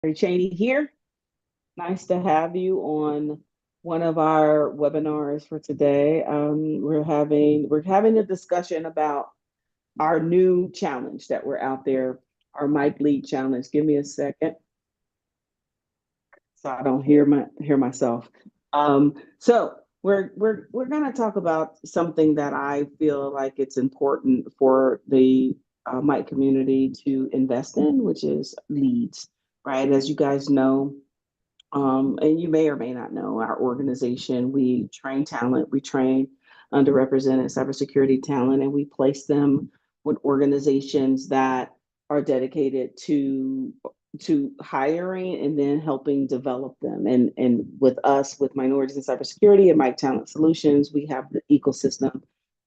Mary Cheney here. Nice to have you on one of our webinars for today. We're having a discussion about our new challenge that we're out there, our Mike Lead challenge. Give me a second so I don't hear myself. So we're gonna talk about something that I feel like it's important for the Mike community to invest in, which is leads, right? As you guys know, and you may or may not know, our organization, we train talent, we train underrepresented cybersecurity talent, and we place them with organizations that are dedicated to hiring and then helping develop them. And with us, with minorities in cybersecurity and Mike Talent Solutions, we have the ecosystem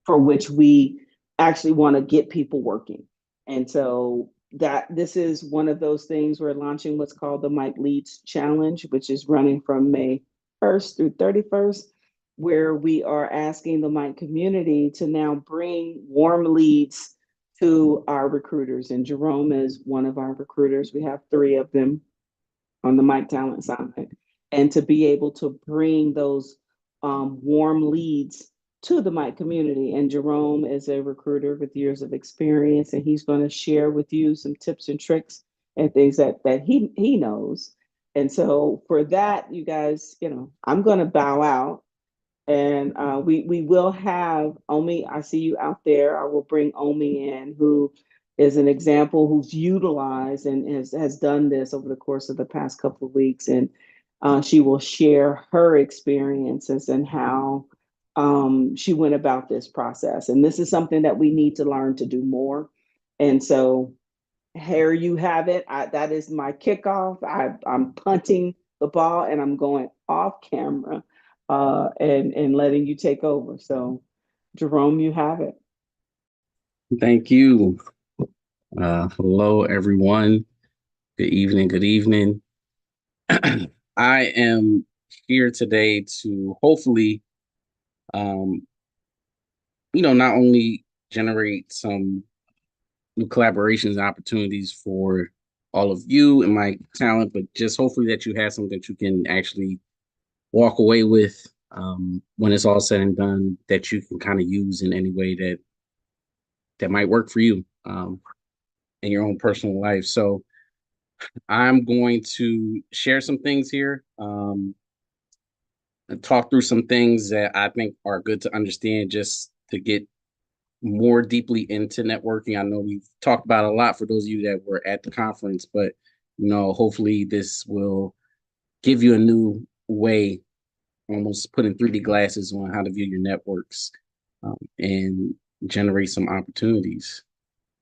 for which we actually want to get people working. And so that this is one of those things. We're launching what's called the Mike Leads Challenge, which is running from May 1st through 31st, where we are asking the Mike community to now bring warm leads to our recruiters. And Jerome is one of our recruiters. We have three of them on the Mike Talent side, and to be able to bring those warm leads to the Mike community. And Jerome is a recruiter with years of experience, and he's going to share with you some tips and tricks and things that he knows. And so for that, you guys, I'm going to bow out, and we will have Omi. I see you out there. I will bring Omi in, who is an example who's utilized and has done this over the course of the past couple of weeks, and she will share her experiences and how she went about this process. And this is something that we need to learn to do more. And so here you have it. That is my kickoff. I'm punting the ball and I'm going off camera and letting you take over. So, Jerome, you have it. Thank you. Hello, everyone. Good evening. Good evening. I am here today to hopefully, not only generate some new collaborations and opportunities for all of you and my talent, but just hopefully that you have something that you can actually walk away with when it's all said and done, that you can kind of use in any way that might work for you in your own personal life. So I'm going to share some things here, and talk through some things that I think are good to understand just to get more deeply into networking. I know we've talked about a lot for those of you that were at the conference, but hopefully this will give you a new way, almost putting 3D glasses on how to view your networks, and generate some opportunities.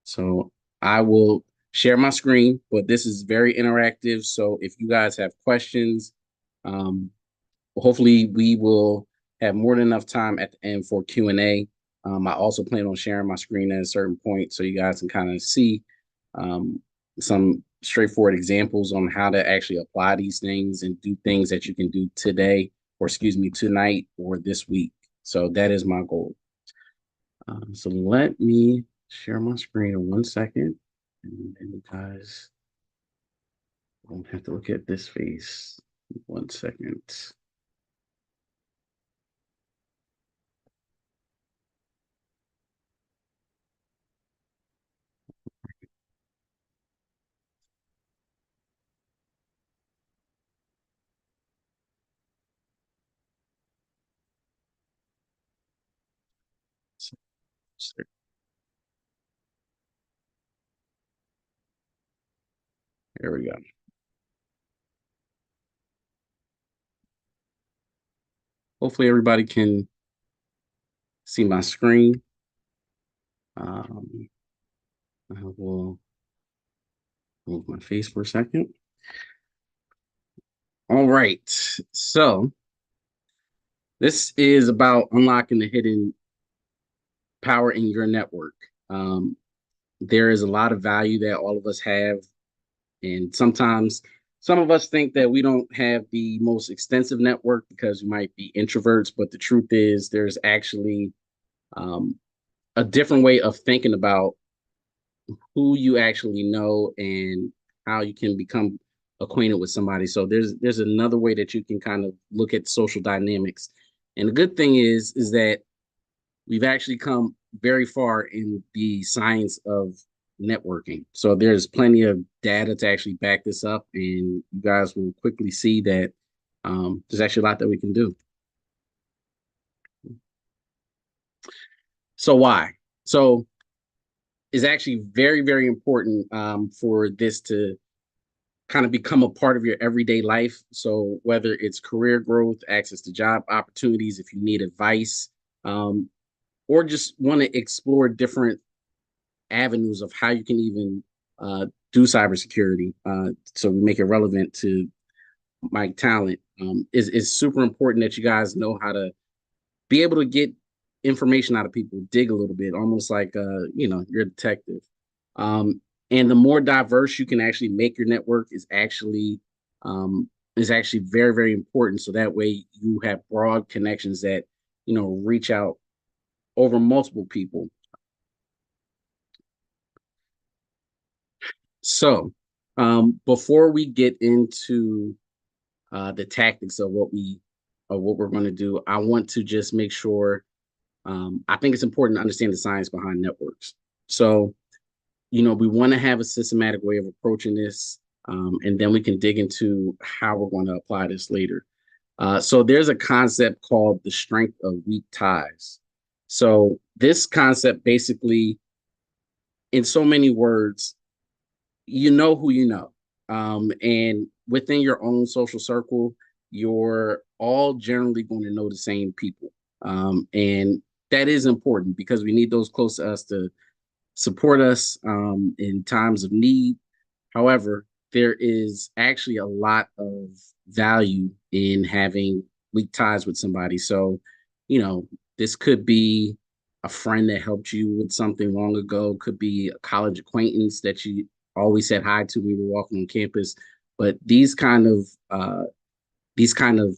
So I will share my screen, but this is very interactive. So if you guys have questions, hopefully we will have more than enough time at the end for Q&A. I also plan on sharing my screen at a certain point so you guys can kind of see some straightforward examples on how to actually apply these things and do things that you can do today, or excuse me, tonight or this week. So that is my goal. So let me share my screen in 1 second, and then you guys won't have to look at this face. 1 second. There we go. Hopefully everybody can see my screen. I will move my face for a second. All right. So this is about unlocking the hidden power in your network. There is a lot of value that all of us have. And sometimes some of us think that we don't have the most extensive network because we might be introverts. But the truth is, there's actually a different way of thinking about who you actually know and how you can become acquainted with somebody. So there's another way that you can kind of look at social dynamics. And the good thing is that we've actually come very far in the science of networking. So there's plenty of data to actually back this up, and you guys will quickly see that there's actually a lot that we can do. So why? So it's actually very, very important for this to kind of become a part of your everyday life. So whether it's career growth, access to job opportunities, if you need advice, um, or just want to explore different avenues of how you can even do cybersecurity, so we make it relevant to my talent, is super important that you guys know how to be able to get information out of people, dig a little bit, almost like you're a detective. Um, and the more diverse you can actually make your network is actually very, very important. So that way you have broad connections that reach out over multiple people. So before we get into the tactics of what we're going to do, I want to just make sure. I think it's important to understand the science behind networks. So, we want to have a systematic way of approaching this, and then we can dig into how we're going to apply this later. So, there's a concept called the strength of weak ties. So, this concept basically, in so many words, you know who you know. And within your own social circle, you're all generally going to know the same people. And that is important because we need those close to us to support us in times of need. However, there is actually a lot of value in having weak ties with somebody. So, this could be a friend that helped you with something long ago, could be a college acquaintance that you always said hi to when you were walking on campus. But these kind of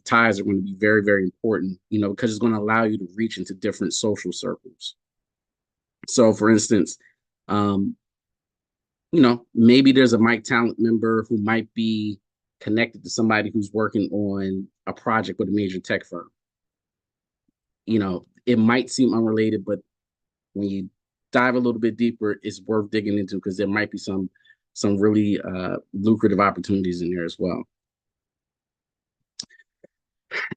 ties are going to be very, very important, because it's going to allow you to reach into different social circles. So, for instance, um, maybe there's a MiC talent member who might be connected to somebody who's working on a project with a major tech firm. It might seem unrelated, but when you dive a little bit deeper, it's worth digging into because there might be some really lucrative opportunities in there as well.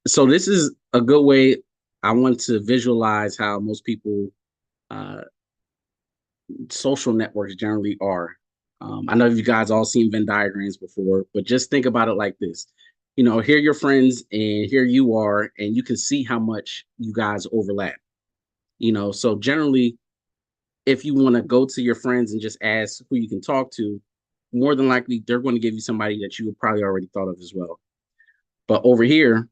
So this is a good way. I want to visualize how most people uh, social networks generally are. I know you guys all seen Venn diagrams before, but just think about it like this. Here are your friends and here you are, and you can see how much you guys overlap. So generally, if you want to go to your friends and just ask who you can talk to, more than likely they're going to give you somebody that you probably already thought of as well. But over here,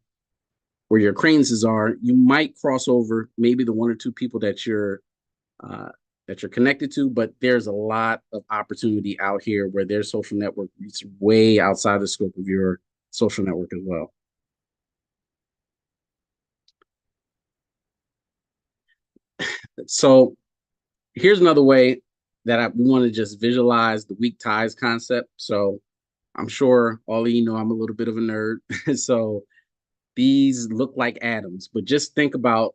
where your acquaintances are, you might cross over maybe the one or two people uh, that you're connected to, but there's a lot of opportunity out here where their social network is way outside the scope of your social network as well. So here's another way that we want to just visualize the weak ties concept. So I'm sure all of you know I'm a little bit of a nerd. So these look like atoms, but just think about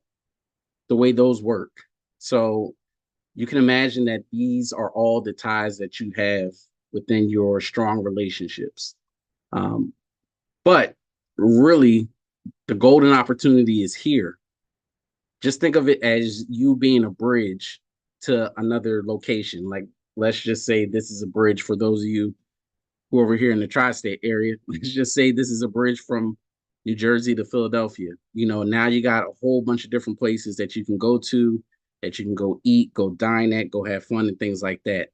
the way those work. So you can imagine that these are all the ties that you have within your strong relationships. Um, but really, the golden opportunity is here. Just think of it as you being a bridge to another location. Like, let's just say this is a bridge for those of you who are over here in the tri-state area. Let's just say this is a bridge from New Jersey to Philadelphia. Now you got a whole bunch of different places that you can go to, that you can go eat, go dine at, go have fun and things like that.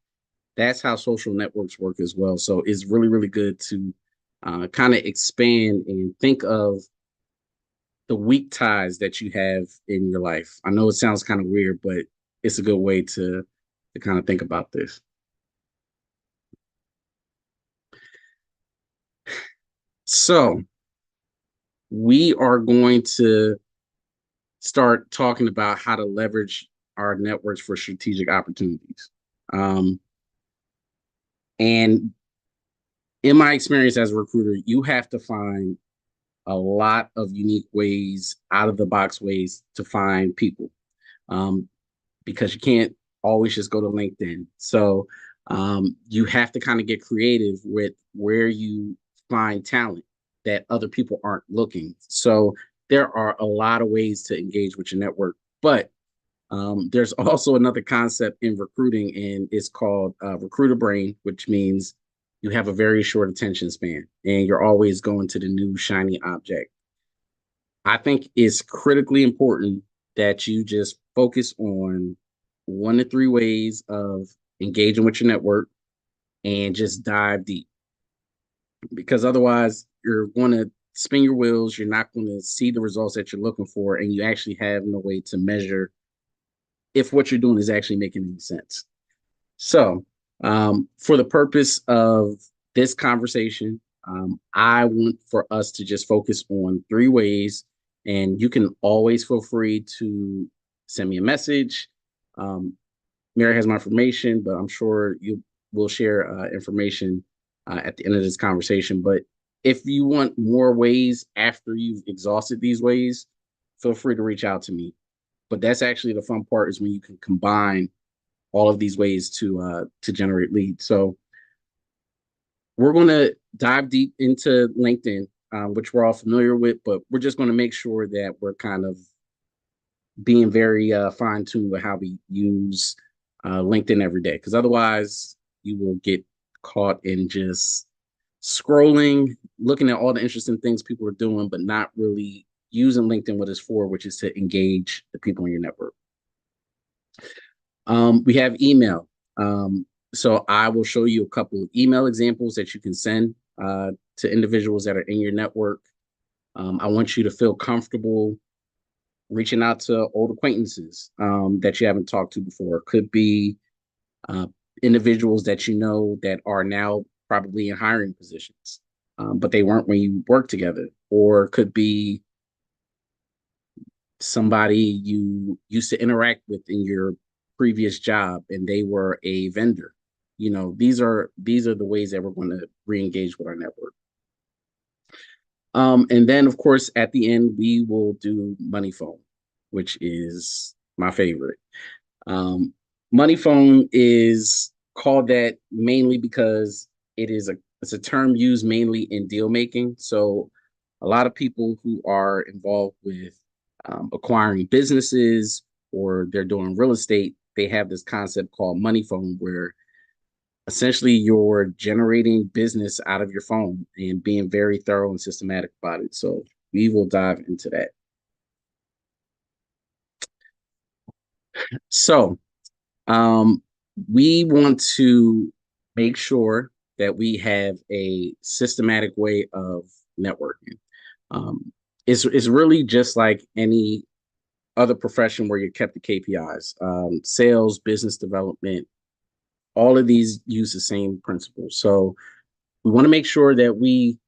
That's how social networks work as well. So it's really, really good to kind of expand and think of the weak ties that you have in your life. I know it sounds kind of weird, but it's a good way to kind of think about this. So we are going to start talking about how to leverage our networks for strategic opportunities. And in my experience as a recruiter, you have to find a lot of unique ways, out of the box ways to find people, um, because you can't always just go to LinkedIn. So you have to kind of get creative with where you find talent that other people aren't looking. So there are a lot of ways to engage with your network, but there's also another concept in recruiting, and it's called recruiter brain, which means you have a very short attention span and you're always going to the new shiny object. I think it's critically important that you just focus on 1 to 3 ways of engaging with your network and just dive deep, because otherwise you're going to spin your wheels. You're not going to see the results that you're looking for, and you actually have no way to measure if what you're doing is actually making any sense. So, for the purpose of this conversation, I want for us to just focus on 3 ways, and you can always feel free to send me a message. Um, Mary has my information, but I'm sure you will share information at the end of this conversation. But if you want more ways after you've exhausted these ways, feel free to reach out to me. But that's actually the fun part, is when you can combine all of these ways to generate leads. So we're going to dive deep into LinkedIn, which we're all familiar with, but we're just going to make sure that we're kind of being very fine tuned with how we use LinkedIn every day, because otherwise you will get caught in just scrolling, looking at all the interesting things people are doing, but not really using LinkedIn what it's for, which is to engage the people in your network. We have email. So I will show you a couple of email examples that you can send to individuals that are in your network. I want you to feel comfortable reaching out to old acquaintances that you haven't talked to before. Could be uh, individuals that you know that are now probably in hiring positions, but they weren't when you worked together. Or could be somebody you used to interact with in your previous job and they were a vendor. These are the ways that we're going to re-engage with our network. And then of course at the end we will do money phone, which is my favorite. um, Money phone is called that mainly because it's a term used mainly in deal making. So a lot of people who are involved with acquiring businesses, or they're doing real estate, they have this concept called money phone, where essentially you're generating business out of your phone and being very thorough and systematic about it. So we will dive into that. So um, we want to make sure that we have a systematic way of networking. Um, it's really just like any other profession where you're kept the KPIs. Sales, business development, all of these use the same principles. So we want to make sure that we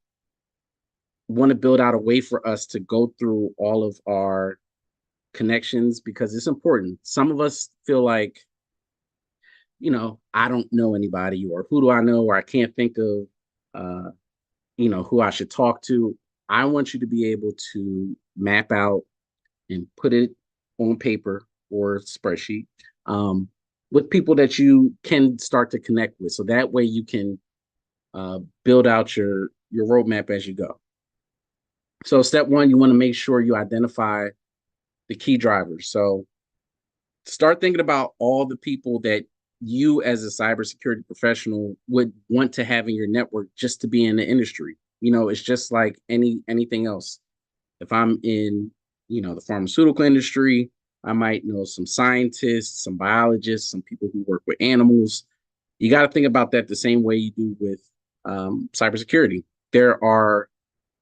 want to build out a way for us to go through all of our connections, because it's important. Some of us feel like, I don't know anybody, or who do I know, or I can't think of, uh, who I should talk to. I want you to be able to map out and put it on paper or spreadsheet, um, with people that you can start to connect with. So that way you can build out your roadmap as you go. So step one, you want to make sure you identify the key drivers. So start thinking about all the people that you as a cybersecurity professional would want to have in your network just to be in the industry. It's just like anything else. If I'm in, the pharmaceutical industry, I might know some scientists, some biologists, some people who work with animals. You got to think about that the same way you do with cybersecurity. There are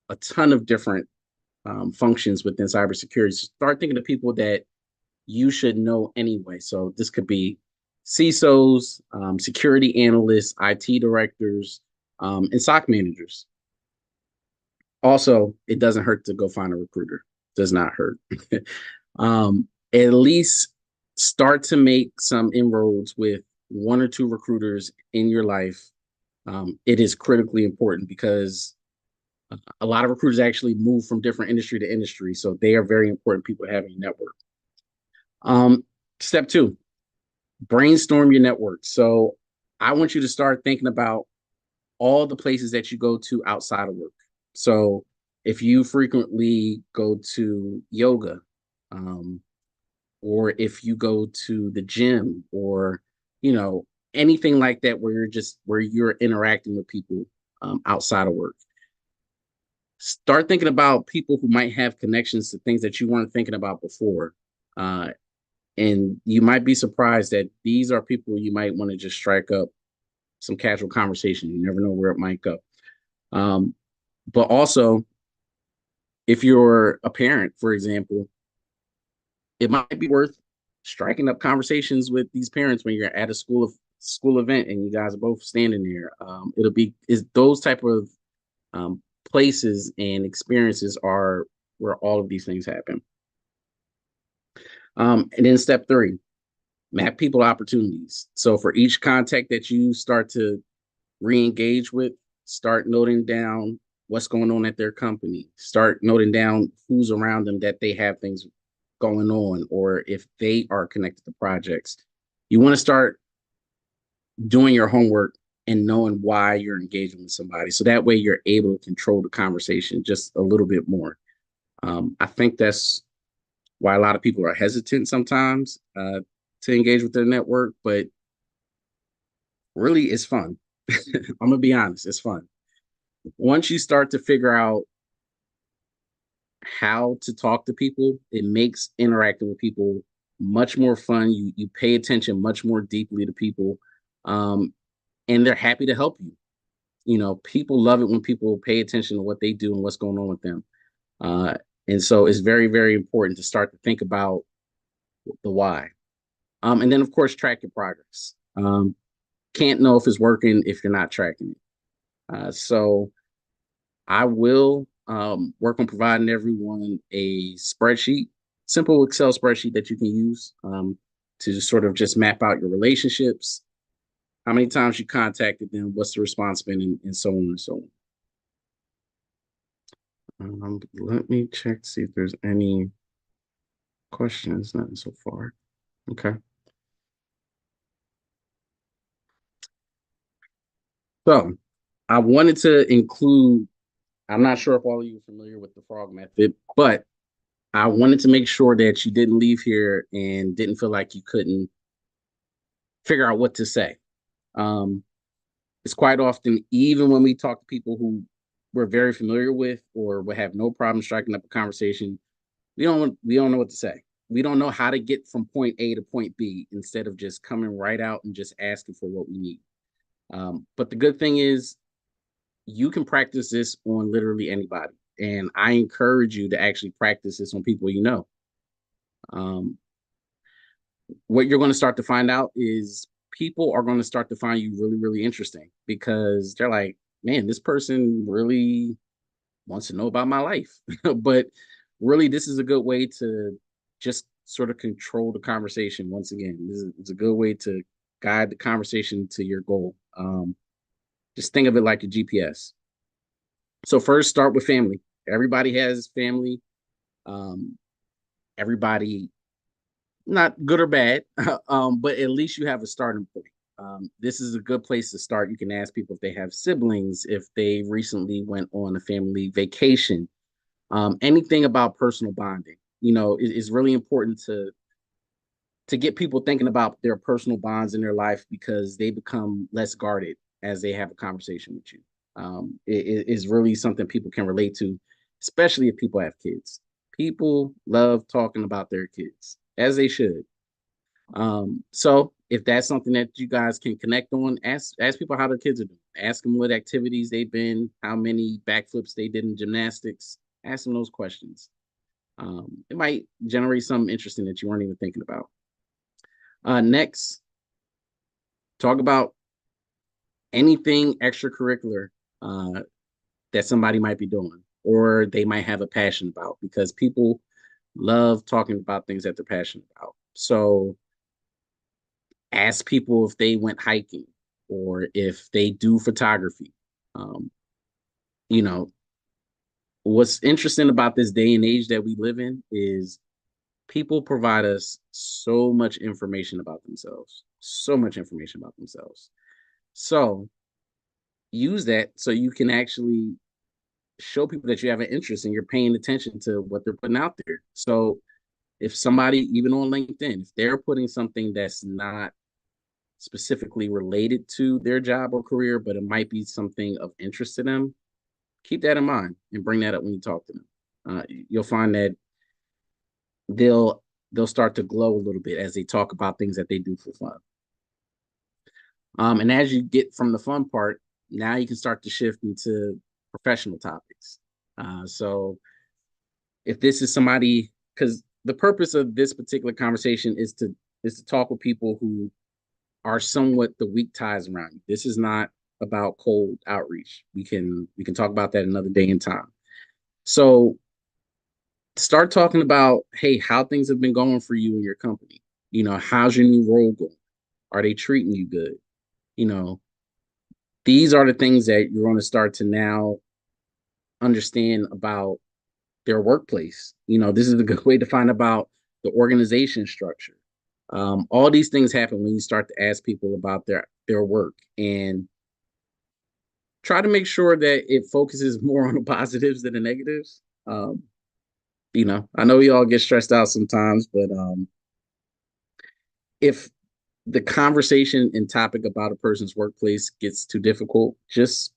a ton of different functions within cybersecurity. So start thinking of people that you should know anyway. So this could be CISOs, security analysts, IT directors, and SOC managers. Also, it doesn't hurt to go find a recruiter. Does not hurt. At least start to make some inroads with 1 or 2 recruiters in your life It is critically important because a lot of recruiters actually move from different industry to industry. So they are very important people to have in your network. Step two, brainstorm your network. So I want you to start thinking about all the places that you go to outside of work. So if you frequently go to yoga, um, or if you go to the gym, or you know anything like that, where you're interacting with people outside of work, start thinking about people who might have connections to things that you weren't thinking about before. Uh, and you might be surprised that these are people you might want to just strike up some casual conversation. You never know where it might go. Um, but also, if you're a parent, for example, it might be worth striking up conversations with these parents when you're at a school event and you guys are both standing there. It'll be is those type of um, places and experiences are where all of these things happen. And then step three, map people opportunities. So for each contact that you start to re-engage with, start noting down what's going on at their company. Start noting down who's around them that they have things going on, or if they are connected to projects. You want to start doing your homework and knowing why you're engaging with somebody. So that way you're able to control the conversation just a little bit more. I think that's why a lot of people are hesitant sometimes to engage with their network, but really it's fun. I'm gonna be honest, it's fun. Once you start to figure out how to talk to people, it makes interacting with people much more fun. You pay attention much more deeply to people, um, and they're happy to help you. You know, people love it when people pay attention to what they do and what's going on with them. Uh, and so it's very, very important to start to think about the why. And then, of course, track your progress. Can't know if it's working if you're not tracking it. So I will work on providing everyone a spreadsheet, simple Excel spreadsheet that you can use to sort of just map out your relationships, how many times you contacted them, what's the response been, and so on and so on. Let me check to see if there's any questions. Nothing so far. Okay. So I wanted to include, I'm not sure if all of you are familiar with the frog method, but I wanted to make sure that you didn't leave here and didn't feel like you couldn't figure out what to say. Um, it's quite often, even when we talk to people who we're very familiar with or would have no problem striking up a conversation, we don't know what to say. We don't know how to get from point A to point B instead of just coming right out and just asking for what we need. But the good thing is you can practice this on literally anybody. And I encourage you to actually practice this on people you know. Um, what you're going to start to find out is people are going to start to find you really, really interesting because they're like, man, this person really wants to know about my life. But really, this is a good way to just sort of control the conversation. Once again, it's a good way to guide the conversation to your goal. Just think of it like a GPS. So first, start with family. Everybody has family. Um, everybody, not good or bad, but at least you have a starting point. This is a good place to start. You can ask people if they have siblings, if they recently went on a family vacation, anything about personal bonding. You know, it's really important to get people thinking about their personal bonds in their life because they become less guarded as they have a conversation with you. It is really something people can relate to, especially if people have kids. People love talking about their kids, as they should. So if that's something that you guys can connect on, ask people how their kids are doing. Ask them what activities they've been, how many backflips they did in gymnastics. Ask them those questions. It might generate something interesting that you weren't even thinking about. Next, talk about anything extracurricular uh, that somebody might be doing or they might have a passion about because people love talking about things that they're passionate about. So ask people if they went hiking. or if they do photography. Um, you know, what's interesting about this day and age that we live in is people provide us so much information about themselves, so much information about themselves. So use that so you can actually show people that you have an interest and you're paying attention to what they're putting out there. So if somebody, even on LinkedIn, if they're putting something that's not specifically related to their job or career, but it might be something of interest to them, keep that in mind and bring that up when you talk to them. You'll find that they'll they'll start to glow a little bit as they talk about things that they do for fun. And as you get from the fun part, now you can start to shift into professional topics. So if this is somebody, because the purpose of this particular conversation is to talk with people who are somewhat the weak ties around you. This is not about cold outreach. We can talk about that another day in time. So start talking about, hey, how things have been going for you and your company. How's your new role going? Are they treating you good? You know, these are the things that you're going to start to now understand about their workplace. This is a good way to find about the organization structure. All these things happen when you start to ask people about their work, and try to make sure that it focuses more on the positives than the negatives. I know we all get stressed out sometimes, but if the conversation and topic about a person's workplace gets too difficult, just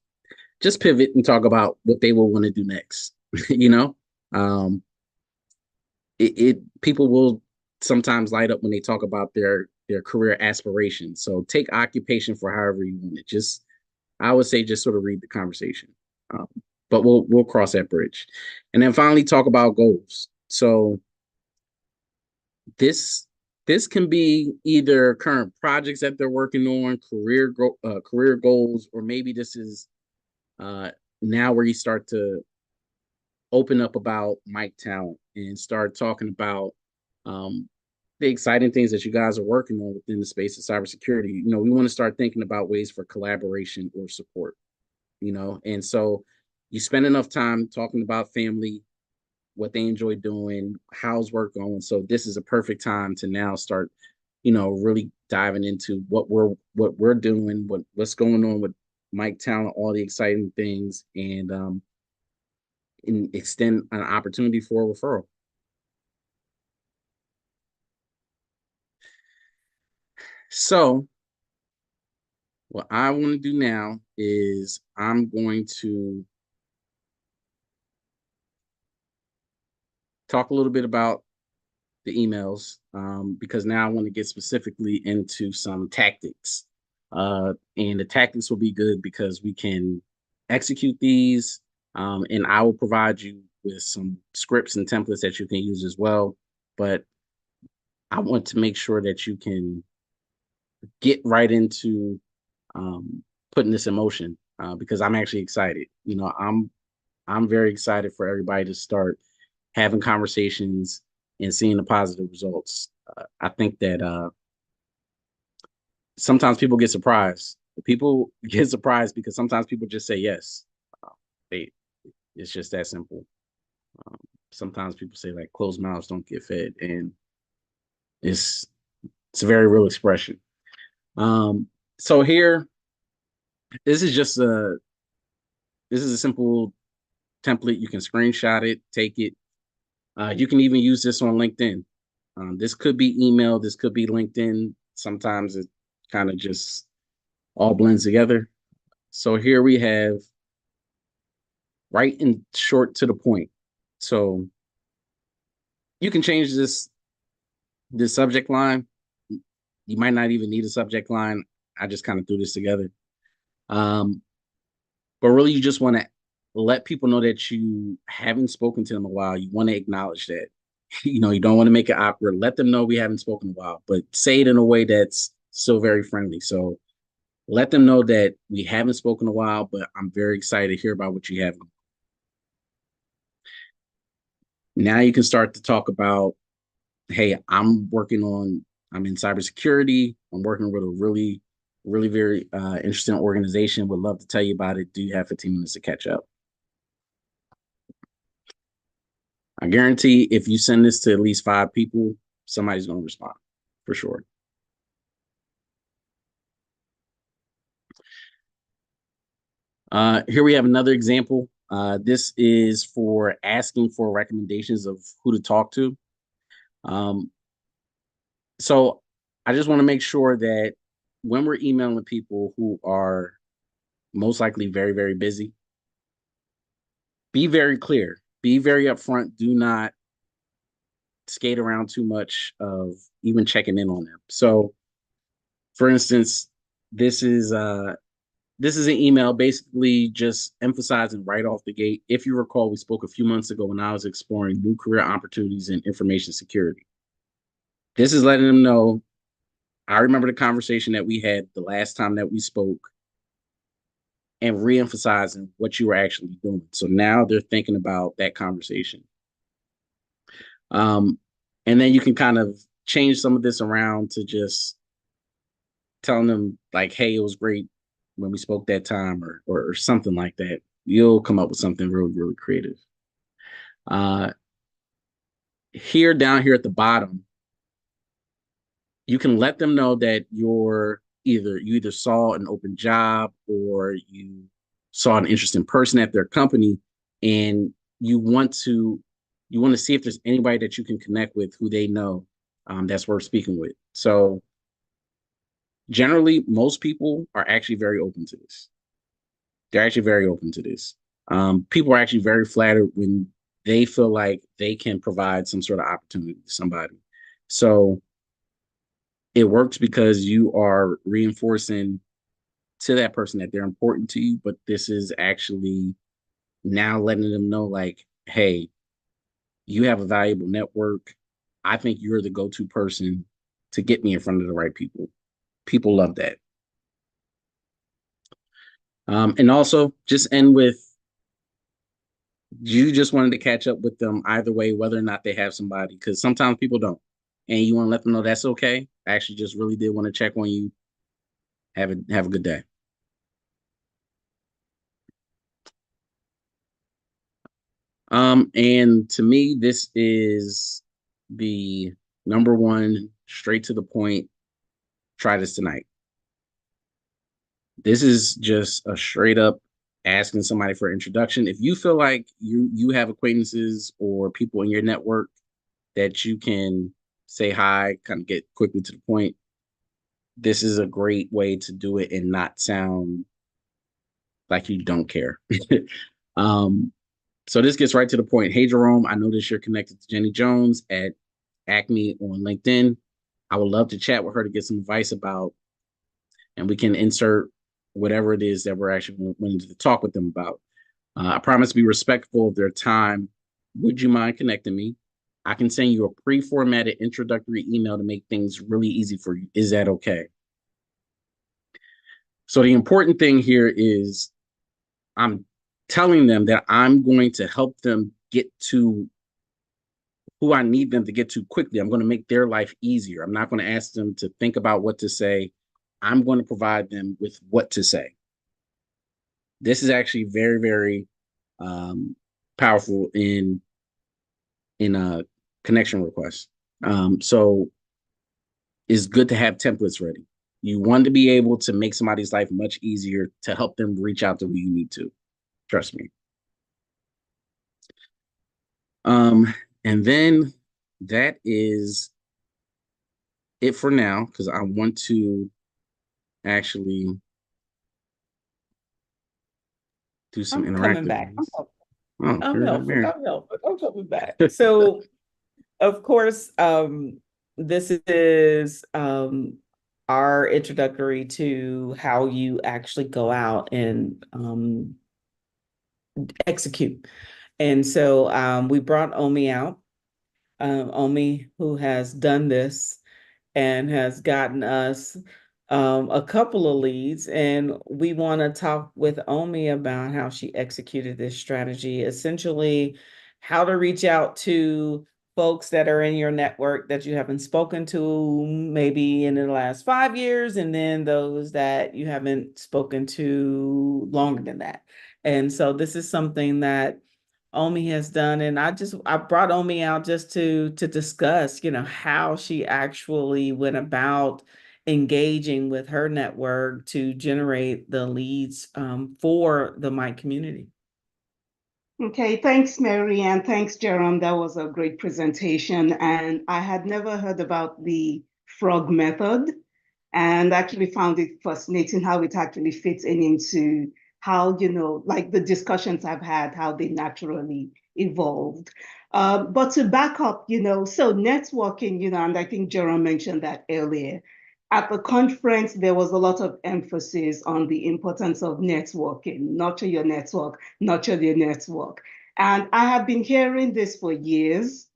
pivot and talk about what they will want to do next. you know, um, it people will sometimes light up when they talk about their career aspirations. So take occupation for however you want it. I would say just sort of read the conversation. Um, but we'll cross that bridge, and then finally talk about goals. So this this can be either current projects that they're working on, career goals, or maybe this is uh, now where you start to open up about MiC Talent and start talking about um, the exciting things that you guys are working on within the space of cybersecurity. We want to start thinking about ways for collaboration or support. And so you spend enough time talking about family, what they enjoy doing, how's work going. So this is a perfect time to now start, really diving into what we're doing, what's going on with MiC Talent, all the exciting things, and extend an opportunity for a referral. So what I want to do now is I'm going to talk a little bit about the emails, because now I want to get specifically into some tactics. And the tactics will be good because we can execute these, and I will provide you with some scripts and templates that you can use as well. But I want to make sure that you can get right into putting this in motion, because I'm actually excited. I'm very excited for everybody to start having conversations and seeing the positive results. I think that sometimes people get surprised. People get surprised because sometimes people just say yes. Uh, they, it's just that simple. Um, Sometimes people say like closed mouths don't get fed, and it's it's a very real expression. Um, so here, this is just a simple template. You can screenshot it, take it. You can even use this on LinkedIn. This could be email, this could be LinkedIn. Sometimes it kind of just all blends together. So here we have right and short to the point. So you can change this subject line. You might not even need a subject line. I just kind of threw this together. Um, but really, you just want to let people know that you haven't spoken to them in a while. You want to acknowledge that. You don't want to make it awkward. Let them know we haven't spoken in a while, but say it in a way that's still very friendly. So let them know that we haven't spoken in a while, but I'm very excited to hear about what you have. Now you can start to talk about, hey, I'm in cybersecurity. I'm working with a really Really very interesting organization. Would love to tell you about it. Do you have 15 minutes to catch up? I guarantee if you send this to at least 5 people, somebody's going to respond for sure. Here we have another example. This is for asking for recommendations of who to talk to. So I just want to make sure that when we're emailing people who are most likely very, very busy, be very clear, be very upfront. Do not skate around too much of even checking in on them. So, for instance, this is an email basically just emphasizing right off the gate. If you recall, we spoke a few months ago when I was exploring new career opportunities in information security. This is letting them know, I remember the conversation that we had the last time that we spoke, and reemphasizing what you were actually doing. So now they're thinking about that conversation. And then you can kind of change some of this around to just telling them like, hey, it was great when we spoke that time, or something like that. You'll come up with something really, really creative. Here, down here at the bottom, you can let them know that you either saw an open job or you saw an interesting person at their company, and you want to see if there's anybody that you can connect with who they know that's worth speaking with. So generally, most people are actually very open to this. They're actually very open to this. People are actually very flattered when they feel like they can provide some sort of opportunity to somebody. So it works because you are reinforcing to that person that they're important to you, but this is actually now letting them know, like, hey, you have a valuable network. I think you're the go-to person to get me in front of the right people. People love that. And also just end with, you just wanted to catch up with them either way, whether or not they have somebody, because sometimes people don't. And you want to let them know that's okay. I actually just really did want to check on you. Have a good day. And to me, this is the number one, straight to the point. Try this tonight. This is just a straight up asking somebody for an introduction. If you feel like you have acquaintances or people in your network that you can say hi, kind of get quickly to the point, this is a great way to do it and not sound like you don't care. So this gets right to the point. Hey, Jerome, I noticed you're connected to Jenny Jones at Acme on LinkedIn. I would love to chat with her to get some advice about, and we can insert whatever it is that we're actually wanting to talk with them about. I promise to be respectful of their time. Would you mind connecting me? I can send you a pre-formatted introductory email to make things really easy for you. Is that okay? So the important thing here is I'm telling them that I'm going to help them get to who I need them to get to quickly. I'm going to make their life easier. I'm not going to ask them to think about what to say. I'm going to provide them with what to say. This is actually very, very powerful in a connection request. So it's good to have templates ready. You want to be able to make somebody's life much easier to help them reach out to who you need to. Trust me. And then that is it for now, because I want to actually do some I'm coming interactive back. ones. Oh, I'm very good, helpful. Mary. I'm helpful. I'm coming back. So, of course, this is our introductory to how you actually go out and execute. And so we brought Omi out. Omi, who has done this and has gotten us a couple of leads. And we want to talk with Omi about how she executed this strategy, essentially how to reach out to folks that are in your network that you haven't spoken to maybe in the last 5 years, and then those that you haven't spoken to longer than that. And so this is something that Omi has done, and I brought Omi out just to discuss, how she actually went about engaging with her network to generate the leads for the MiC community. Okay, thanks, Mary, and thanks, Jerome. That was a great presentation. And I had never heard about the frog method and actually found it fascinating how it actually fits into how, like the discussions I've had, how they naturally evolved. But to back up, so networking, and I think Jerome mentioned that earlier. At the conference, there was a lot of emphasis on the importance of networking, nurture your network, nurture your network. And I have been hearing this for years,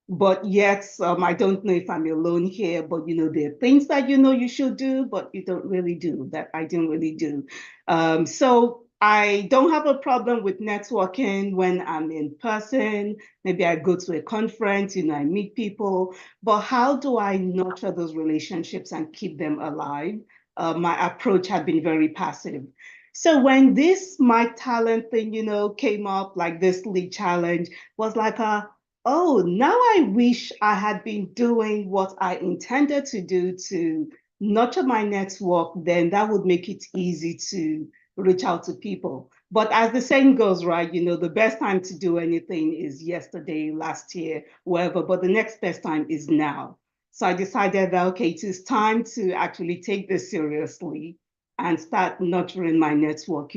but yet I don't know if I'm alone here, but there are things that you should do, but you don't really do, that I didn't really do. So I don't have a problem with networking when I'm in person. Maybe I go to a conference, I meet people, but how do I nurture those relationships and keep them alive? My approach had been very passive. So when this My Talent thing, came up, like this lead challenge, was like oh, now I wish I had been doing what I intended to do to nurture my network, then that would make it easy to reach out to people. But as the saying goes, right, the best time to do anything is yesterday, last year, whatever, but the next best time is now. So I decided that, okay, it is time to actually take this seriously and start nurturing my network,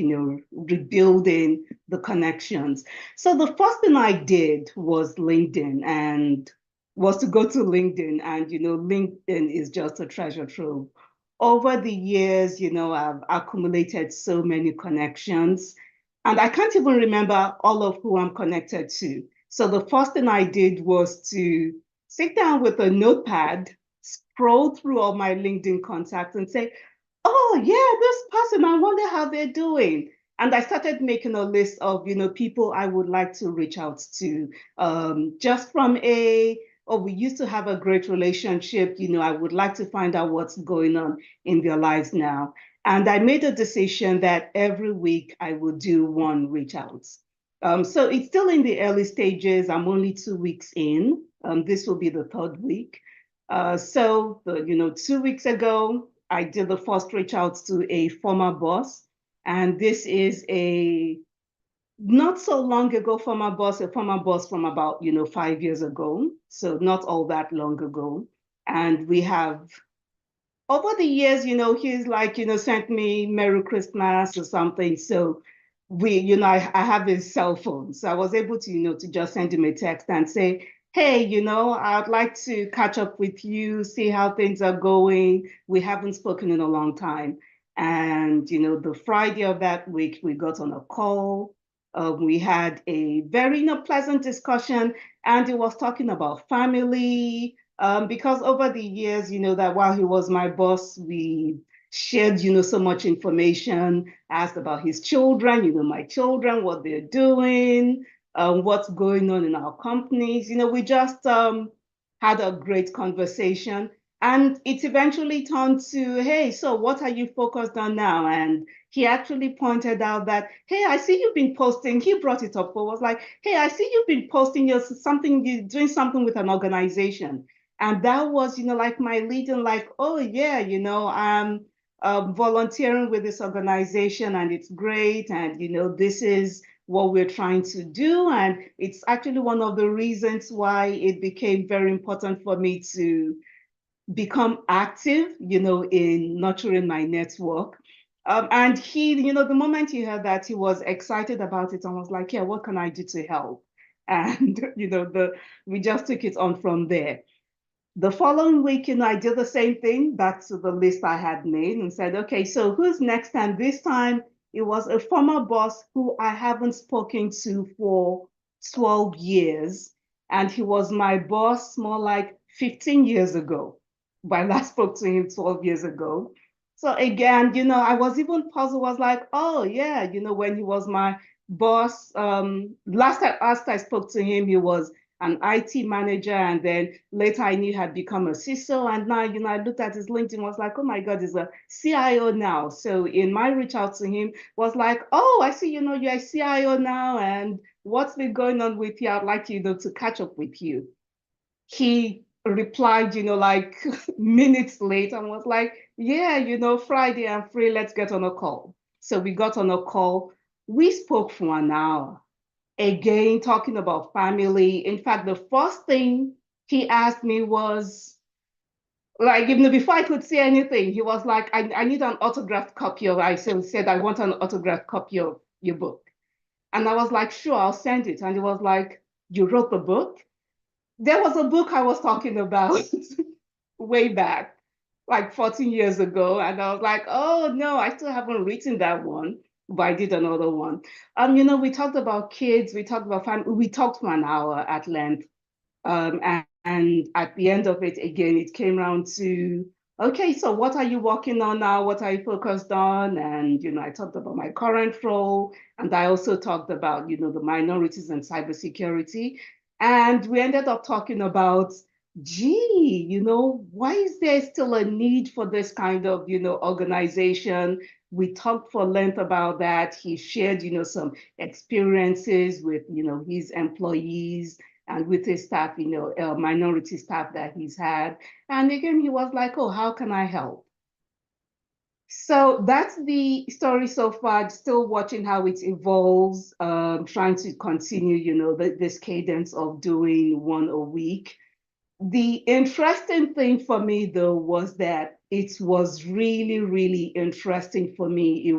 rebuilding the connections. So the first thing I did was LinkedIn and was to go to LinkedIn, and LinkedIn is just a treasure trove. Over the years, I've accumulated so many connections, and I can't even remember all of who I'm connected to. So the first thing I did was to sit down with a notepad, scroll through all my LinkedIn contacts and say, oh yeah, this person, I wonder how they're doing. And I started making a list of, people I would like to reach out to, just from we used to have a great relationship, I would like to find out what's going on in their lives now. And I made a decision that every week I would do one reach out. So it's still in the early stages. I'm only 2 weeks in. This will be the third week. So, 2 weeks ago, I did the first reach out to a former boss. And this is a not so long ago former boss, a former boss from about, 5 years ago. So not all that long ago. And we have, over the years, he's like, sent me Merry Christmas or something. So I have his cell phone. So I was able to, to just send him a text and say, hey, I'd like to catch up with you, see how things are going. We haven't spoken in a long time. And, the Friday of that week, we got on a call. We had a very, pleasant discussion, and he was talking about family, because over the years, that while he was my boss, we shared, so much information, asked about his children, my children, what they're doing, what's going on in our companies. We just had a great conversation. And it eventually turned to, hey, so what are you focused on now? And he actually pointed out that, hey, I see you've been posting. He brought it up. Was like, hey, I see you've been posting you're doing something with an organization. And that was, like my leading, like, oh yeah, I'm volunteering with this organization and it's great. And, this is what we're trying to do. And it's actually one of the reasons why it became very important for me to become active, in nurturing my network. And he, the moment he heard that, he was excited about it and was like, yeah, what can I do to help? And, we just took it on from there. The following week, I did the same thing back to the list I had made and said, okay, so who's next? And this time it was a former boss who I haven't spoken to for 12 years. And he was my boss more like 15 years ago. But I last spoke to him 12 years ago. So again, I was even puzzled, was like, oh yeah, when he was my boss, last I spoke to him, he was an IT manager, and then later I knew had become a CISO. And now, I looked at his LinkedIn, was like, oh my God, he's a CIO now. So in my reach out to him was like, oh, I see, you're a CIO now, and what's been going on with you? I'd like, to catch up with you. He replied, like minutes late, and was like, yeah, Friday I'm free, let's get on a call. So we got on a call. We spoke for an hour, again, talking about family. In fact, the first thing he asked me was, like, even before I could say anything, he was like, I need an autographed copy of, I said, I want an autographed copy of your book. And I was like, sure, I'll send it. And he was like, you wrote the book? There was a book I was talking about way back, like 14 years ago. And I was like, oh no, I still haven't written that one, but I did another one. We talked about kids, we talked about family, we talked for an hour at length. And at the end of it, again, it came around to, okay, so what are you working on now? What are you focused on? And, I talked about my current role. And I also talked about, the minorities and cybersecurity. And we ended up talking about, gee, why is there still a need for this kind of, organization? We talked for length about that. He shared, some experiences with, his employees and with his staff, minority staff that he's had. And again, he was like, oh, how can I help? So that's the story so far, still watching how it evolves, trying to continue, this cadence of doing one a week. The interesting thing for me, though, was that it was really, really interesting for me.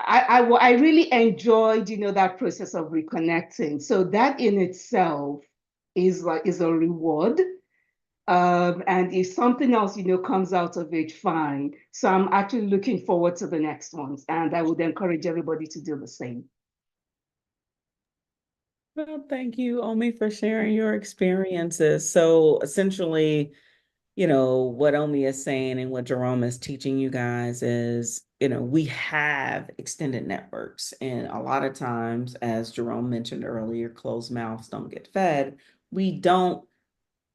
I really enjoyed, that process of reconnecting. So that in itself is a reward. And if something else, comes out of it, fine. So I'm actually looking forward to the next ones, and I would encourage everybody to do the same. Well, thank you, Omi, for sharing your experiences. So essentially, what Omi is saying and what Jerome is teaching you guys is, we have extended networks. And a lot of times, as Jerome mentioned earlier, closed mouths don't get fed. We don't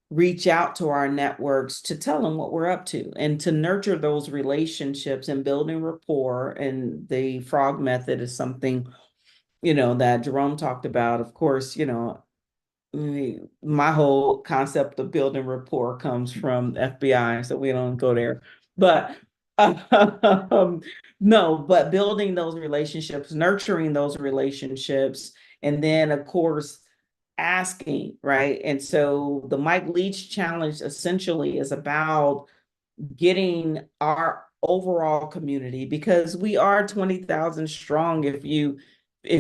reach out to our networks to tell them what we're up to and to nurture those relationships and building rapport. And the frog method is something, that Jerome talked about. Of course, my whole concept of building rapport comes from FBI, so we don't go there. But no, but building those relationships, nurturing those relationships, and then of course asking, right? And so the Mike Leach Challenge essentially is about getting our overall community, because we are 20,000 strong. If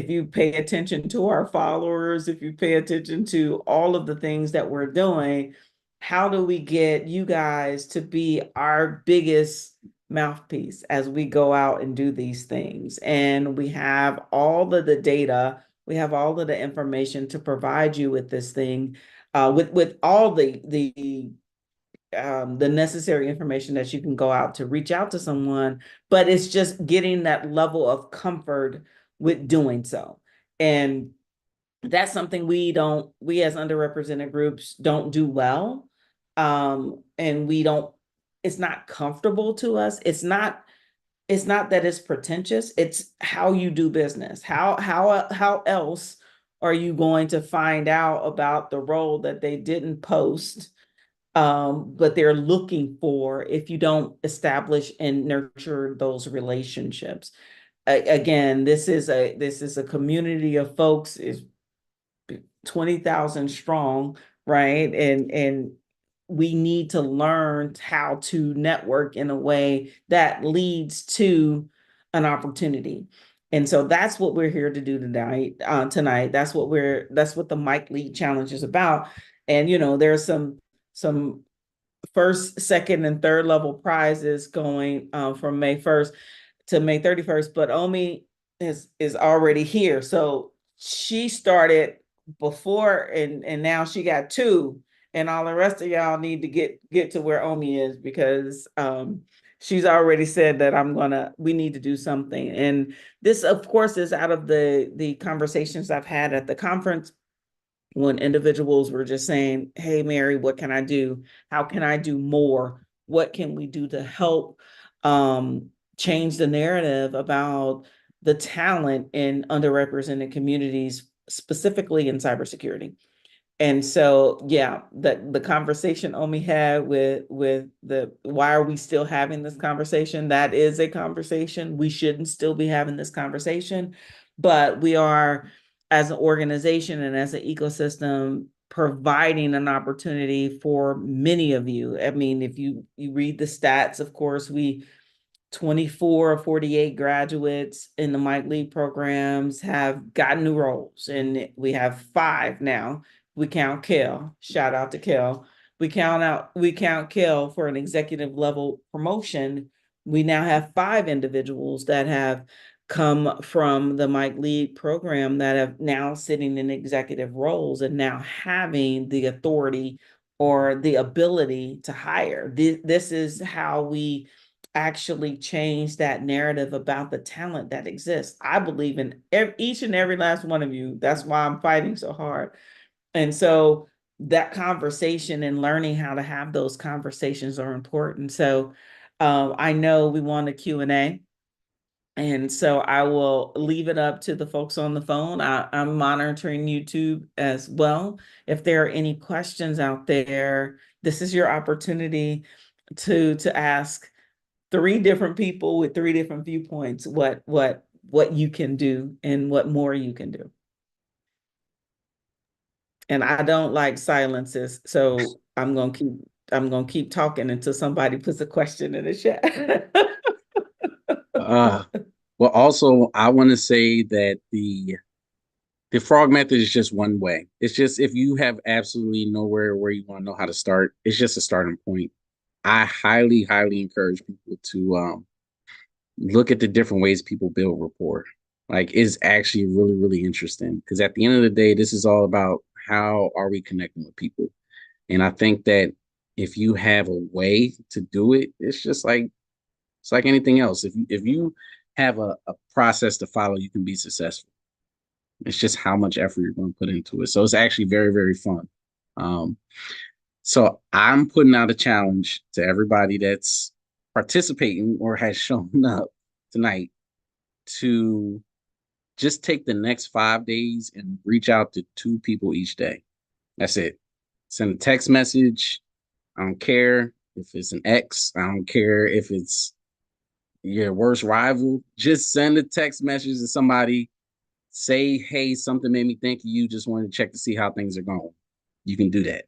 you pay attention to our followers, if you pay attention to all of the things that we're doing, how do we get you guys to be our biggest mouthpiece as we go out and do these things? And we have all of the data, we have all of the information to provide you with this thing, with all the necessary information that you can go out to reach out to someone, but it's just getting that level of comfort with doing so. And that's something we as underrepresented groups don't do well. And it's not comfortable to us. It's not that it's pretentious, it's how you do business. How else are you going to find out about the role that they didn't post, but they're looking for, if you don't establish and nurture those relationships? Again, this is a community of folks, is 20,000 strong, right? And we need to learn how to network in a way that leads to an opportunity. And so that's what we're here to do tonight. That's what the Mike Leach Challenge is about. And there's some first, second, and third level prizes going from May 1st to May 31st, but Omi is already here. So she started before, and now she got two, and all the rest of y'all need to get to where Omi is, because she's already said that we need to do something. And this, of course, is out of the conversations I've had at the conference when individuals were just saying, hey, Mary, what can I do? How can I do more? What can we do to help change the narrative about the talent in underrepresented communities, specifically in cybersecurity? And so, yeah, the conversation Omi had with the why are we still having this conversation? That is a conversation. We shouldn't still be having this conversation, but we are, as an organization and as an ecosystem, providing an opportunity for many of you. I mean, if you read the stats, of course, we 24 or 48 graduates in the Mike Lead programs have gotten new roles, and we have 5 now. We count Kel. Shout out to Kel. We count Kel for an executive level promotion. We now have 5 individuals that have come from the Mike Lead program that have now sitting in executive roles and now having the authority or the ability to hire. This is how we actually change that narrative about the talent that exists. I believe in each and every last one of you. That's why I'm fighting so hard. And so that conversation and learning how to have those conversations are important. So I know we want a Q&A. And so I will leave it up to the folks on the phone. I'm monitoring YouTube as well. If there are any questions out there, this is your opportunity to ask 3 different people with 3 different viewpoints what you can do and what more you can do. And I don't like silences, so I'm gonna keep talking until somebody puts a question in the chat. Well, also, I want to say that the frog method is just one way. It's just if you have absolutely nowhere where you want to know how to start, it's just a starting point. I highly, highly encourage people to look at the different ways people build rapport. Like, it's actually really, really interesting because at the end of the day, this is all about how are we connecting with people. And I think that if you have a way to do it, it's like anything else. If you have a process to follow, you can be successful. It's just how much effort you're going to put into it. So it's actually very, very fun. So I'm putting out a challenge to everybody that's participating or has shown up tonight to just take the next 5 days and reach out to 2 people each day. That's it. Send a text message. I don't care if it's an ex. I don't care if it's your worst rival. Just send a text message to somebody. Say, hey, something made me think of you. Just wanted to check to see how things are going. You can do that.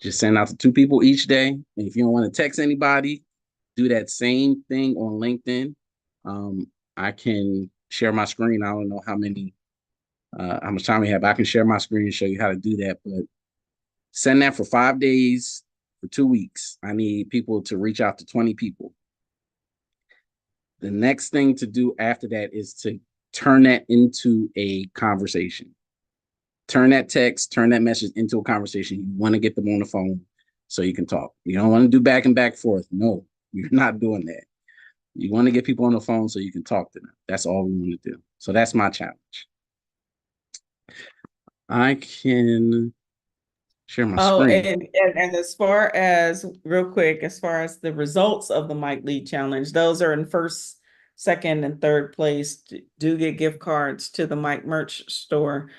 Just send out to 2 people each day. And if you don't want to text anybody, do that same thing on LinkedIn. I can share my screen. I don't know how much time we have. I can share my screen and show you how to do that. But send that for 5 days, for 2 weeks. I need people to reach out to 20 people. The next thing to do after that is to turn that into a conversation. Turn that text, turn that message into a conversation. You want to get them on the phone so you can talk. You don't want to do back and back forth. No, you're not doing that. You want to get people on the phone so you can talk to them. That's all we want to do. So that's my challenge. I can share my screen. And as far as real quick, as far as the results of the Mike Lead Challenge, those are in first, second, and third place. Do get gift cards to the Mike merch store.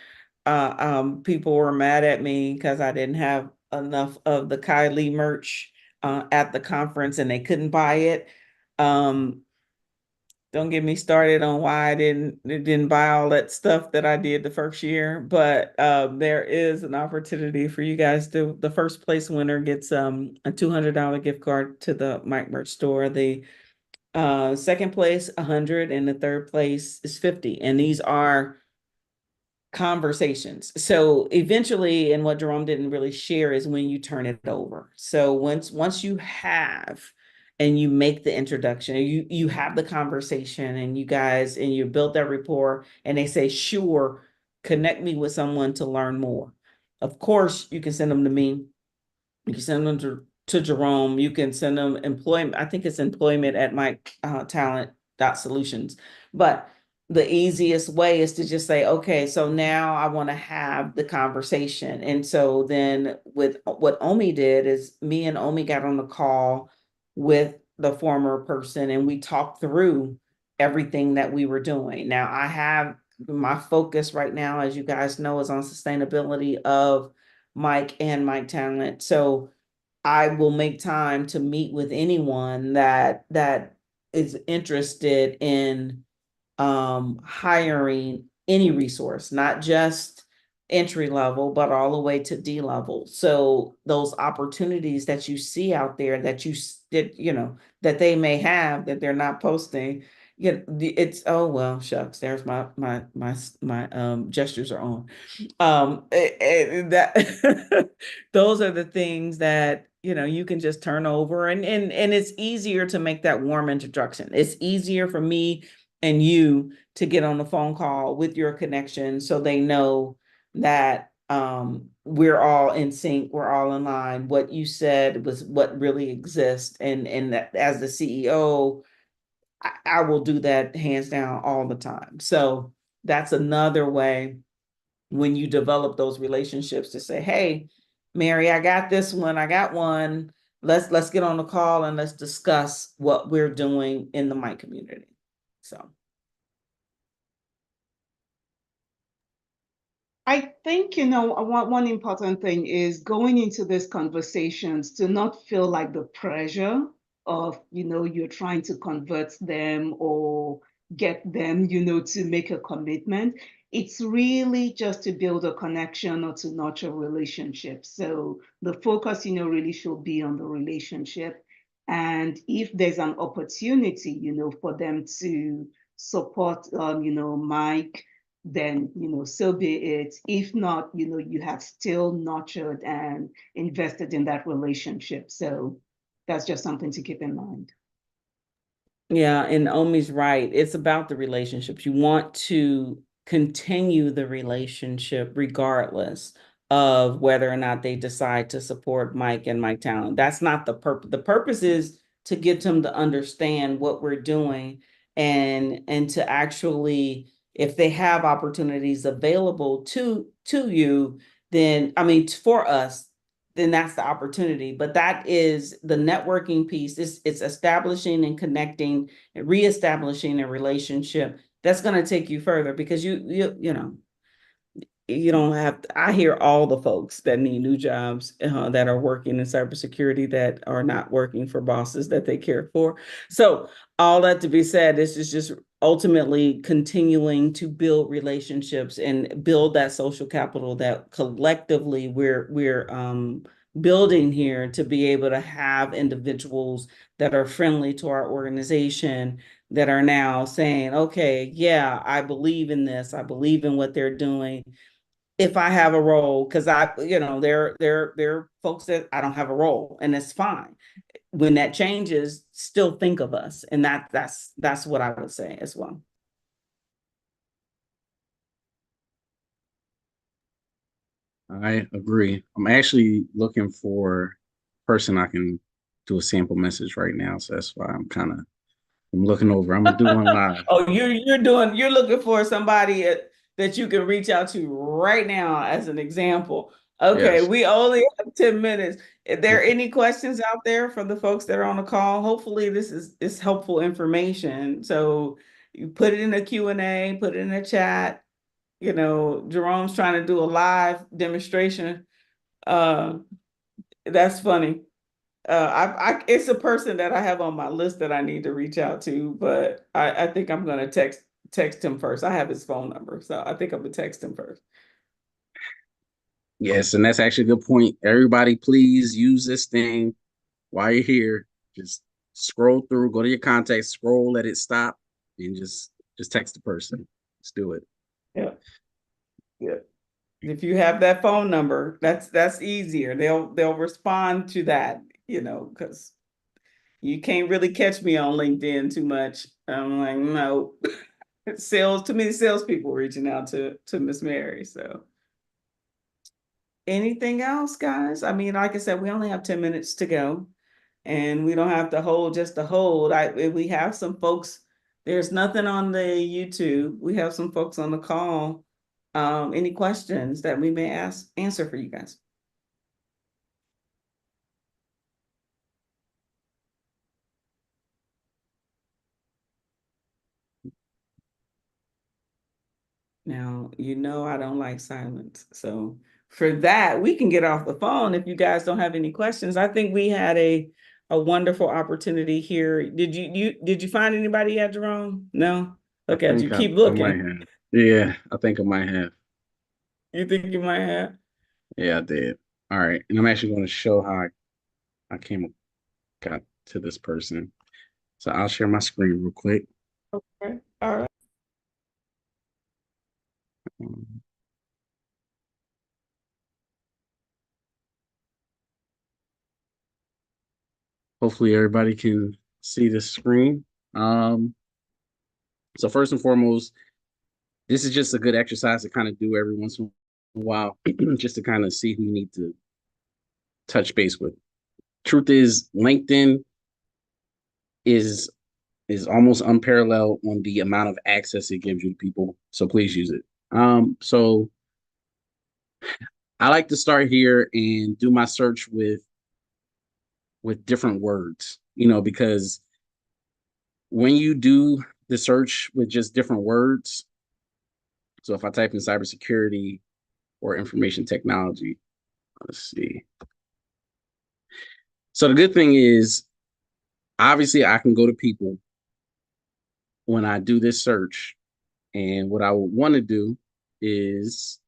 People were mad at me because I didn't have enough of the Kylie merch at the conference and they couldn't buy it. Don't get me started on why I didn't buy all that stuff that I did the first year, but there is an opportunity for you guys to. The first place winner gets a $200 gift card to the Mike merch store. The second place 100 and the third place is 50, and these are conversations. So eventually, and what Jerome didn't really share is when you turn it over. So once you have and you make the introduction, you have the conversation and you built that rapport and they say, sure, connect me with someone to learn more. Of course, you can send them to me. You can send them to Jerome, you can send them employment. I think it's employment at mytalent.solutions. But the easiest way is to just say, okay, so now I want to have the conversation. And so then with what Omi did is me and Omi got on the call with the former person and we talked through everything that we were doing. Now I have my focus right now, as you guys know, is on sustainability of MiC and MiC Talent. So I will make time to meet with anyone that is interested in hiring any resource, not just entry level, but all the way to D level. So those opportunities that you see out there that that they may have that they're not posting, it's, oh well, shucks, there's my gestures are on. That those are the things that you can just turn over, and it's easier to make that warm introduction. It's easier for me and you to get on the phone call with your connection so they know that we're all in sync, we're all in line. What you said was what really exists, and that as the CEO, I will do that hands down all the time. So that's another way when you develop those relationships to say, hey, Mary, I got this one, I got one. Let's get on the call and let's discuss what we're doing in the MiC community. So I think, one important thing is going into these conversations to not feel like the pressure of, you're trying to convert them or get them, to make a commitment. It's really just to build a connection or to nurture relationships. So the focus, really should be on the relationship. And if there's an opportunity, for them to support, MiC, then so be it. If not, you have still nurtured and invested in that relationship. So that's just something to keep in mind. yeah, and Omi's right. It's about the relationships. You want to continue the relationship regardless of whether or not they decide to support MiC and MiC Talent. That's not the purpose. The purpose is to get them to understand what we're doing, and to actually, if they have opportunities available to you, then I mean for us, then that's the opportunity. But that is the networking piece. It's establishing and connecting and reestablishing a relationship that's going to take you further, because you don't have to, I hear all the folks that need new jobs that are working in cybersecurity that are not working for bosses that they care for. So all that to be said, this is just ultimately continuing to build relationships and build that social capital that collectively we're building here, to be able to have individuals that are friendly to our organization, that are now saying, okay, yeah, I believe in this. I believe in what they're doing. If I have a role, because there are folks that I don't have a role, and it's fine. When that changes, still think of us, and that's what I would say as well. I agree. I'm actually looking for a person I can do a sample message right now, so that's why I'm looking over. I'm gonna do one live. Oh, you're looking for somebody that you can reach out to right now as an example. Okay, Yes. we only have 10 minutes. If there are any questions out there for the folks that are on the call, hopefully this is helpful information. So you put it in the Q&A, put it in the chat. Jerome's trying to do a live demonstration. That's funny. It's a person that I have on my list that I need to reach out to, but I think I'm gonna text him first. I have his phone number, so I think I'm gonna text him first. Yes, and that's actually a good point. Everybody, please use this thing while you're here. Just scroll through, go to your contacts, scroll, let it stop, and just text the person. Let's do it. Yeah. Yeah. If you have that phone number, that's easier. They'll respond to that, because you can't really catch me on LinkedIn too much. I'm like, no. Too many salespeople reaching out to Miss Mary. So Anything else, guys? I mean, like I said, we only have 10 minutes to go, and we don't have to hold just to hold. We have some folks, there's nothing on the YouTube. We have some folks on the call. Any questions that we may answer for you guys? Now, I don't like silence. So for that, we can get off the phone if you guys don't have any questions. I think we had a wonderful opportunity here. Did you find anybody yet, Jerome? No? Look at you. Keep I looking. might have. Yeah, I think I might have. You think you might have? Yeah, I did. All right. And I'm actually going to show how I got to this person. So I'll share my screen real quick. Okay. All right. Hopefully everybody can see the screen. So first and foremost, this is just a good exercise to kind of do every once in a while, just to kind of see who you need to touch base with. Truth is, LinkedIn is almost unparalleled on the amount of access it gives you to people. So please use it. So I like to start here and do my search with different words, because when you do the search with just different words, so if I type in cybersecurity or information technology, let's see. So the good thing is, obviously, I can go to people when I do this search. And what I would want to do is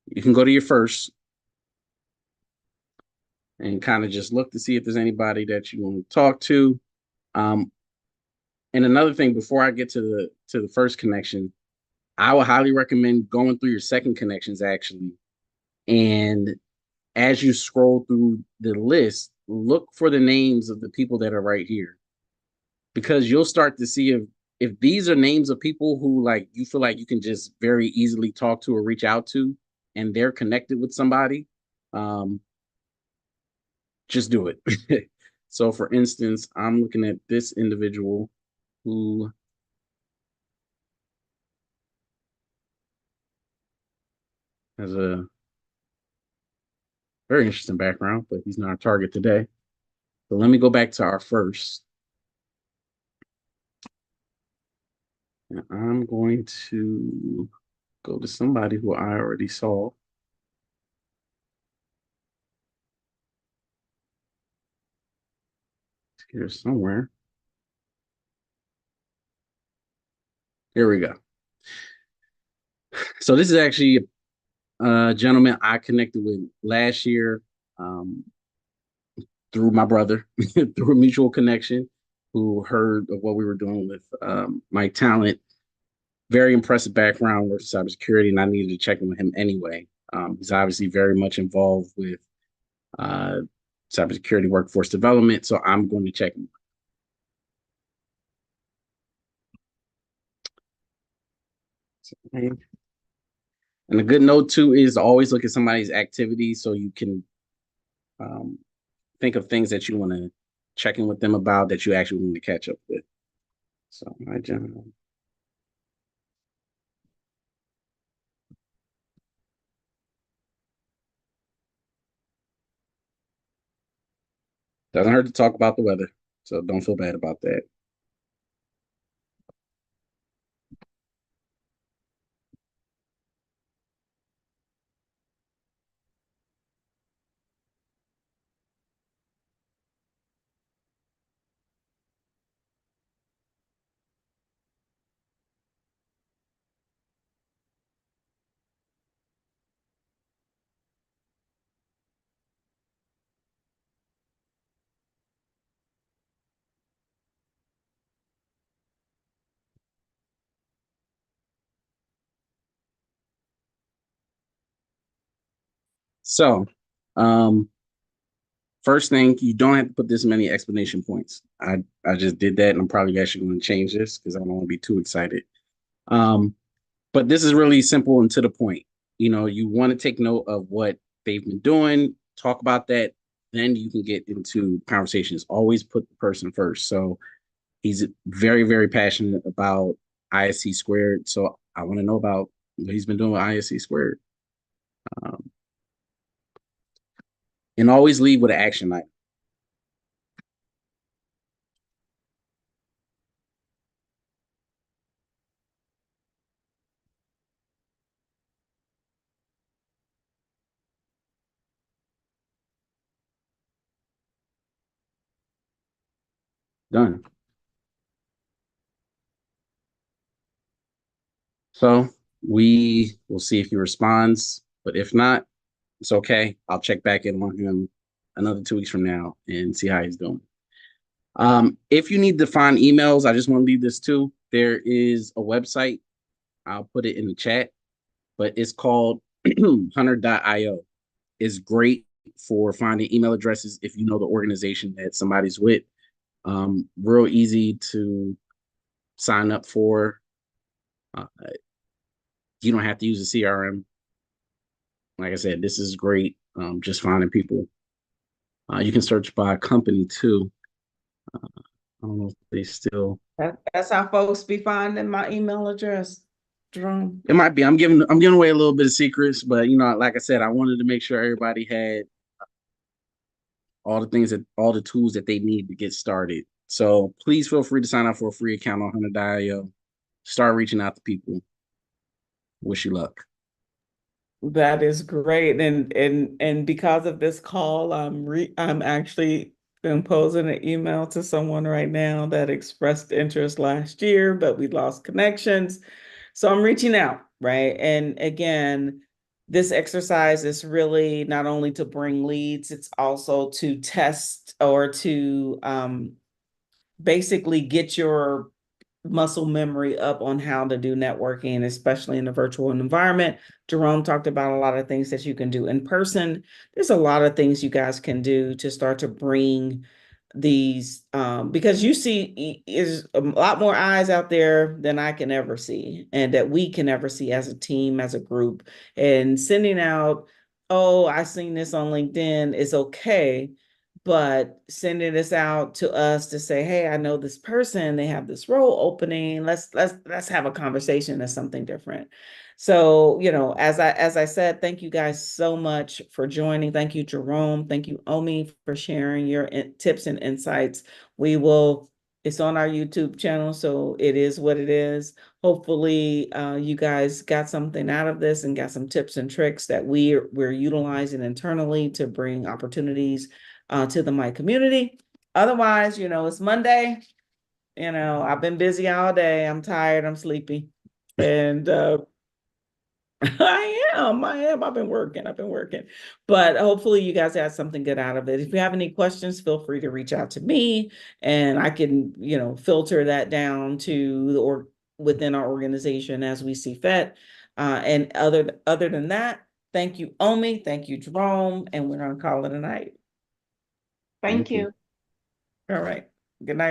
you can go to your first and kind of just look to see if there's anybody that you want to talk to. And another thing, before I get to the first connection, I would highly recommend going through your second connections actually. And as you scroll through the list, look for the names of the people that are right here, because you'll start to see if these are names of people who like you feel like you can just very easily talk to or reach out to, and they're connected with somebody, just do it. So for instance, I'm looking at this individual who has a very interesting background, but he's not our target today. So let me go back to our first. And I'm going to go to somebody who I already saw. It's here somewhere. Here we go. So this is actually a gentleman I connected with last year through my brother, through a mutual connection, who heard of what we were doing with my talent. Very impressive background with cybersecurity, and I needed to check in with him anyway. He's obviously very much involved with cybersecurity workforce development, so I'm going to check him. And a good note too is always look at somebody's activity so you can think of things that you want to check in with them about, that you actually want to catch up with. So I doesn't hurt to talk about the weather, so don't feel bad about that. So, first thing, you don't have to put this many explanation points. I just did that, and I'm probably actually going to change this because I don't want to be too excited. But this is really simple and to the point. you want to take note of what they've been doing, talk about that, then you can get into conversations. Always put the person first. So he's very, very passionate about ISC squared. So I want to know about what he's been doing with ISC squared. And always leave with an action item. Done. So we will see if he responds, but if not, it's okay. I'll check back in on him another 2 weeks from now and see how he's doing. If you need to find emails, I just want to leave this too. There is a website. I'll put it in the chat, but it's called hunter.io. It's great for finding email addresses if you know the organization that somebody's with. Real easy to sign up for. You don't have to use a CRM. Like I said, this is great. Just finding people. You can search by company too. I don't know if they still. That's how folks be finding my email address, Jerome. It might be. I'm giving away a little bit of secrets, but like I said, I wanted to make sure everybody had all the tools that they need to get started. So please feel free to sign up for a free account on Hunter.io. Start reaching out to people. Wish you luck. That is great. And because of this call, I'm actually composing an email to someone right now that expressed interest last year, but we lost connections. So I'm reaching out, right? And again, this exercise is really not only to bring leads, it's also to test or to basically get your muscle memory up on how to do networking, especially in a virtual environment. Jerome talked about a lot of things that you can do in person. There's a lot of things you guys can do to start to bring these, because you see is a lot more eyes out there than I can ever see, and that we can ever see as a team, as a group. And sending out, oh, I seen this on LinkedIn is okay, but sending this out to us to say, hey, I know this person, they have this role opening. Let's have a conversation. That's something different. So, as I said, thank you guys so much for joining. Thank you, Jerome. Thank you, Omi, for sharing your tips and insights. It's on our YouTube channel, so it is what it is. Hopefully, you guys got something out of this and got some tips and tricks that we're utilizing internally to bring opportunities to the MiC community. Otherwise, it's Monday. I've been busy all day. I'm tired. I'm sleepy. And I am. I've been working. But hopefully you guys got something good out of it. If you have any questions, feel free to reach out to me and I can, filter that down to or within our organization as we see fit. And other than that, thank you, Omi. Thank you, Jerome. And we're going to call it a night. Thank you. All right. Good night.